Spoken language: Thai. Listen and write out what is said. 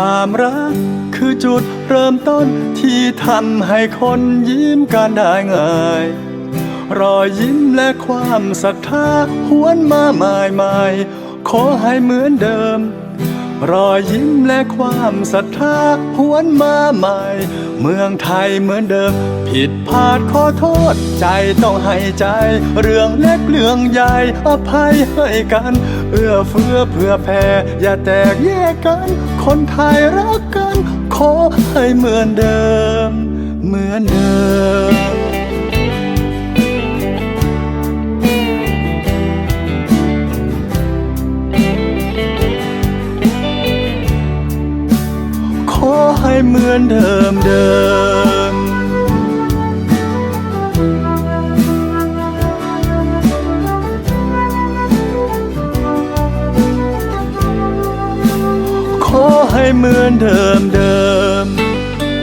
ความรักคือจุดเริ่มต้นที่ทำให้คนยิ้มกันได้ง่ายรอยยิ้มและความศรัทธาหวนมาใหม่ๆขอให้เหมือนเดิมรอยยิ้มและความศรัทธาหวนมาใหม่เมืองไทยเหมือนเดิมผิดพลาดขอโทษใจต้องให้ใจเรื่องเล็กเรื่องใหญ่อภัยให้กันเอื้อเฟื้อเผื่อแผ่อย่าแตกแยกกันคนไทยรักกันขอให้เหมือนเดิมเหมือนเดิมขอให้เหมือนเดิมขอให้เหมือนเดิม